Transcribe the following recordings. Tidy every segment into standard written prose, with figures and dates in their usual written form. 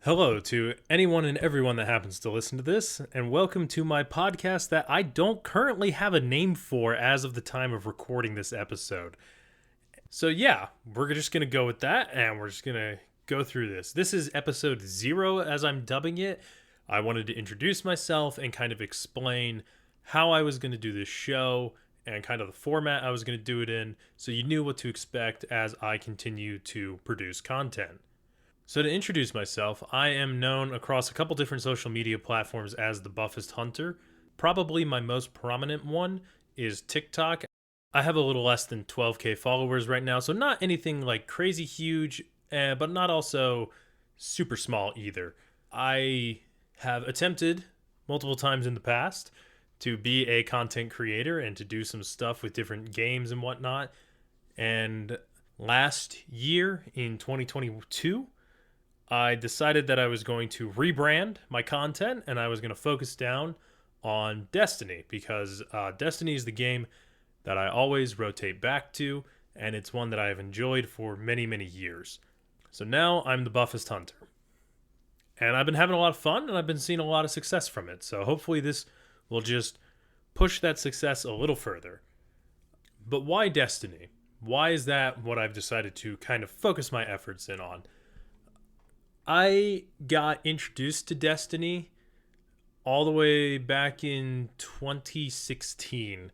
Hello to anyone and everyone that happens to listen to this, and welcome to my podcast that I don't currently have a name for as of the time of recording this episode. So, yeah, we're just going to go with that, and we're just going to go through this. This is episode 0, as I'm dubbing it. I wanted to introduce myself and kind of explain how I was going to do this show and kind of the format I was going to do it in, so you knew what to expect as I continue to produce content. So to introduce myself, I am known across a couple different social media platforms as the Buffest Hunter. Probably my most prominent one is TikTok. I have a little less than 12k followers right now, so not anything like crazy huge, but not also super small either. I have attempted multiple times in the past to be a content creator and to do some stuff with different games and whatnot. And last year in 2022, I decided that I was going to rebrand my content and I was going to focus down on Destiny because Destiny is the game that I always rotate back to, and it's one that I have enjoyed for many, many years. So now I'm the Buffest Hunter. And I've been having a lot of fun and I've been seeing a lot of success from it. So hopefully this will just push that success a little further. But why Destiny? Why is that what I've decided to kind of focus my efforts in on? I got introduced to Destiny all the way back in 2016.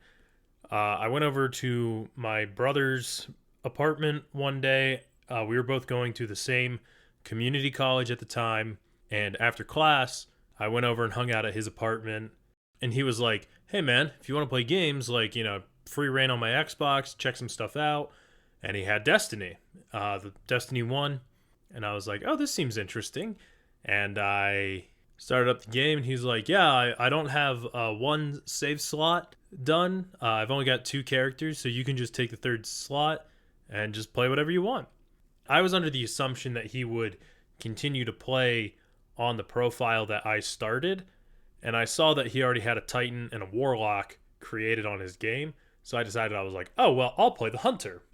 I went over to my brother's apartment one day. We were both going to the same community college at the time. And after class, I went over and hung out at his apartment. And he was like, hey, man, if you want to play games, free reign on my Xbox, check some stuff out. And he had Destiny, the Destiny 1. And I was like, oh, this seems interesting. And I started up the game, and he's like, yeah, I don't have one save slot done. I've only got 2 characters, so you can just take the 3rd slot and just play whatever you want. I was under the assumption that he would continue to play on the profile that I started, and I saw that he already had a Titan and a Warlock created on his game, so I decided I was like, oh, well, I'll play the Hunter.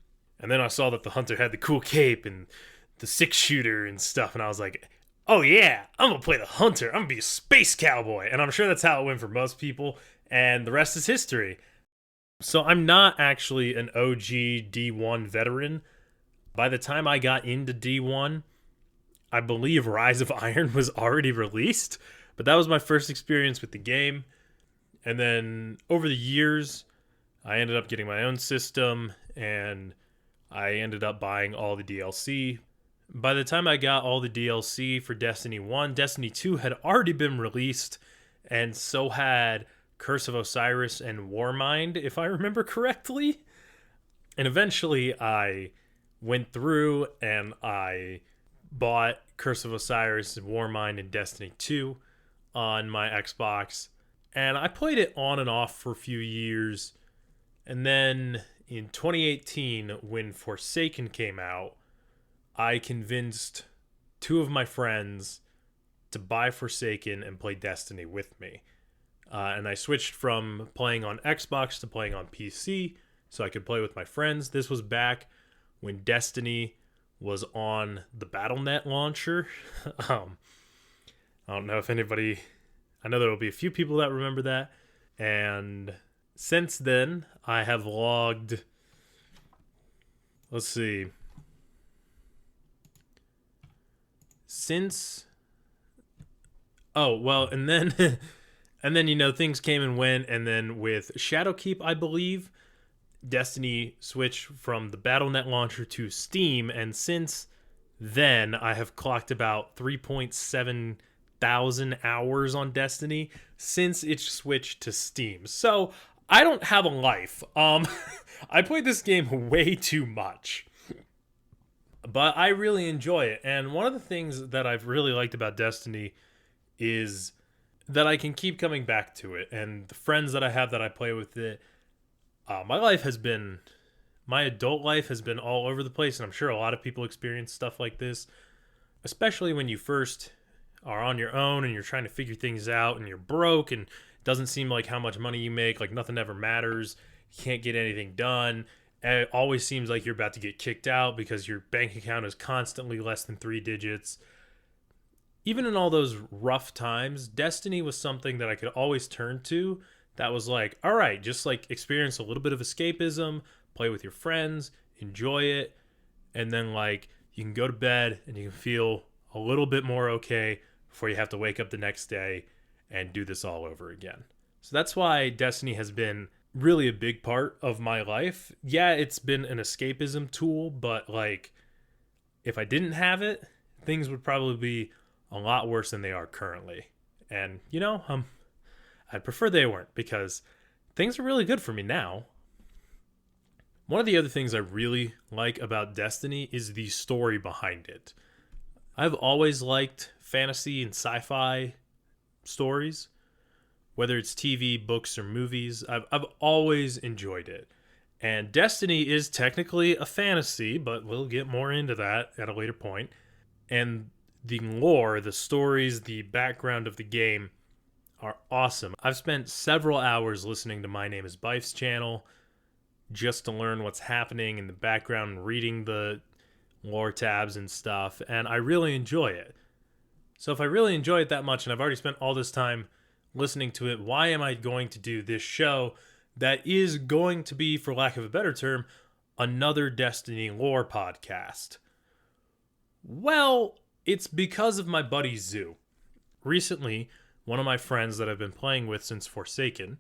And then I saw that the Hunter had the cool cape and the 6-shooter and stuff, and I was like, oh yeah, I'm gonna play the Hunter. I'm gonna be a space cowboy. And I'm sure that's how it went for most people, and the rest is history. So I'm not actually an OG D1 veteran. By the time I got into D1, I believe Rise of Iron was already released, but that was my first experience with the game. And then over the years, I ended up getting my own system, and I ended up buying all the DLC. By the time I got all the DLC for Destiny 1, Destiny 2 had already been released, and so had Curse of Osiris and Warmind, if I remember correctly. And eventually I went through and I bought Curse of Osiris and Warmind and Destiny 2 on my Xbox. And I played it on and off for a few years. And then in 2018, when Forsaken came out, I convinced 2 of my friends to buy Forsaken and play Destiny with me. And I switched from playing on Xbox to playing on PC so I could play with my friends. This was back when Destiny was on the Battle.net launcher. I don't know if anybody... I know there will be a few people that remember that. And since then, I have logged... Let's see... Since and then and then things came and went, and then with Shadowkeep, I believe Destiny switched from the Battle.net launcher to Steam, and since then I have clocked about 3.7 thousand hours on Destiny since it switched to Steam. So I don't have a life. I played this game way too much. But I really enjoy it. And one of the things that I've really liked about Destiny is that I can keep coming back to it. And the friends that I have that I play with it, my adult life has been all over the place. And I'm sure a lot of people experience stuff like this, especially when you first are on your own and you're trying to figure things out and you're broke and it doesn't seem like how much money you make, like nothing ever matters. You can't get anything done. And it always seems like you're about to get kicked out because your bank account is constantly less than 3 digits. even in all those rough times, Destiny was something that I could always turn to that was like, all right, just like experience a little bit of escapism, play with your friends, enjoy it, and then like you can go to bed and you can feel a little bit more okay before you have to wake up the next day and do this all over again. So that's why Destiny has been really a big part of my life. Yeah, it's been an escapism tool, but like if I didn't have it, things would probably be a lot worse than they are currently. And I'd prefer they weren't, because things are really good for me now. One of the other things I really like about Destiny is the story behind it. I've always liked fantasy and sci-fi stories, whether it's TV, books, or movies. I've always enjoyed it. And Destiny is technically a fantasy, but we'll get more into that at a later point. And the lore, the stories, the background of the game are awesome. I've spent several hours listening to My Name is Bife's channel just to learn what's happening in the background, reading the lore tabs and stuff, and I really enjoy it. So if I really enjoy it that much and I've already spent all this time listening to it, why am I going to do this show that is going to be, for lack of a better term, another Destiny lore podcast? Well, it's because of my buddy Zoo. Recently, one of my friends that I've been playing with since Forsaken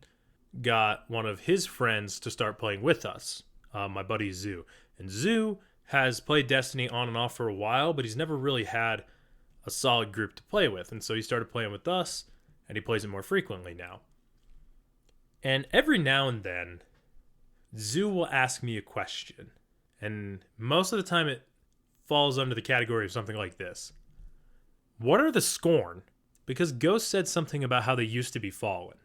got one of his friends to start playing with us, my buddy Zoo. And Zoo has played Destiny on and off for a while, but he's never really had a solid group to play with. And so he started playing with us, and he plays it more frequently now. And every now and then, Zoo will ask me a question. And most of the time it falls under the category of something like this. What are the Scorn? Because Ghost said something about how they used to be fallen.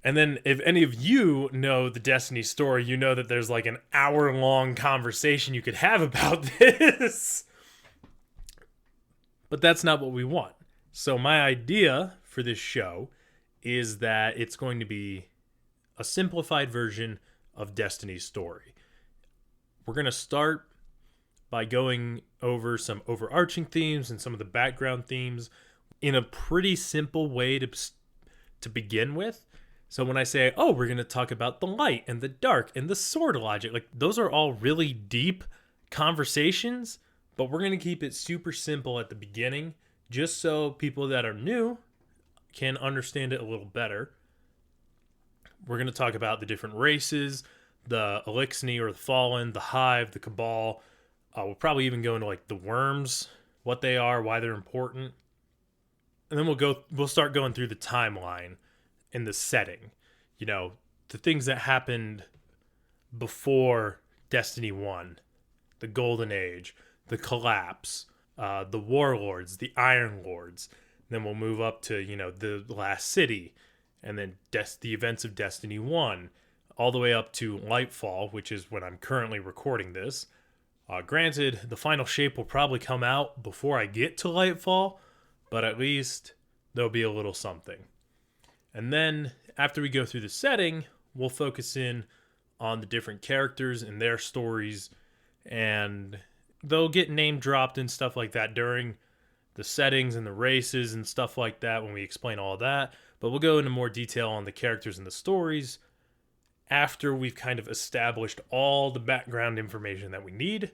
And then if any of you know the Destiny story, you know that there's like an hour-long conversation you could have about this. But that's not what we want. So my idea for this show is that it's going to be a simplified version of Destiny's story. We're going to start by going over some overarching themes and some of the background themes in a pretty simple way to begin with. So when I say, oh, we're going to talk about the light and the dark and the sword logic, like those are all really deep conversations, but we're going to keep it super simple at the beginning just so people that are new can understand it a little better. We're going to talk about the different races, the Elixni or the Fallen, the Hive, the Cabal. We'll probably even go into like the worms, what they are, why they're important. And then we'll start going through the timeline and the setting. You know, the things that happened before Destiny 1, the Golden Age, the collapse, the Warlords, the Iron Lords. Then we'll move up to, you know, the Last City, and then the events of Destiny 1, all the way up to Lightfall, which is when I'm currently recording this. Granted, the final shape will probably come out before I get to Lightfall, but at least there'll be a little something. And then after we go through the setting, we'll focus in on the different characters and their stories, and they'll get name dropped and stuff like that during the settings and the races and stuff like that when we explain all that. But we'll go into more detail on the characters and the stories after we've kind of established all the background information that we need,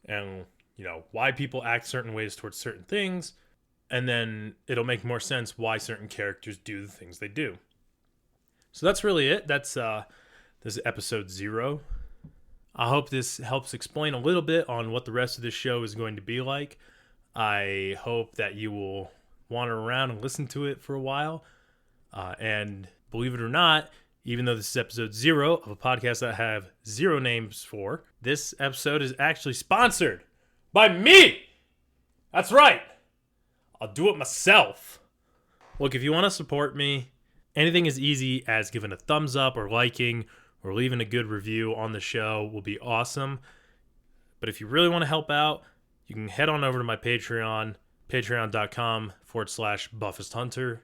and, you know, why people act certain ways towards certain things. And then it'll make more sense why certain characters do the things they do. So that's really it. This is episode 0. I hope this helps explain a little bit on what the rest of this show is going to be like. I hope that you will wander around and listen to it for a while. And believe it or not, even though this is episode 0 of a podcast that I have 0 names for, this episode is actually sponsored by me. That's right. I'll do it myself. Look, if you want to support me, anything as easy as giving a thumbs up or liking or leaving a good review on the show will be awesome. But if you really want to help out, you can head on over to my Patreon, patreon.com/BuffestHunter.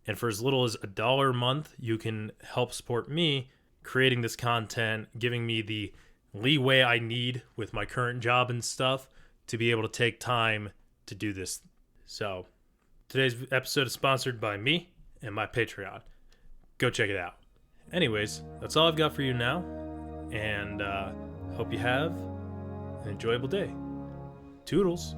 And for as little as $1 a month, you can help support me creating this content, giving me the leeway I need with my current job and stuff to be able to take time to do this So, today's episode is sponsored by me and my Patreon. Go check it out. Anyways, that's all I've got for you now, and hope you have an enjoyable day. Toodles.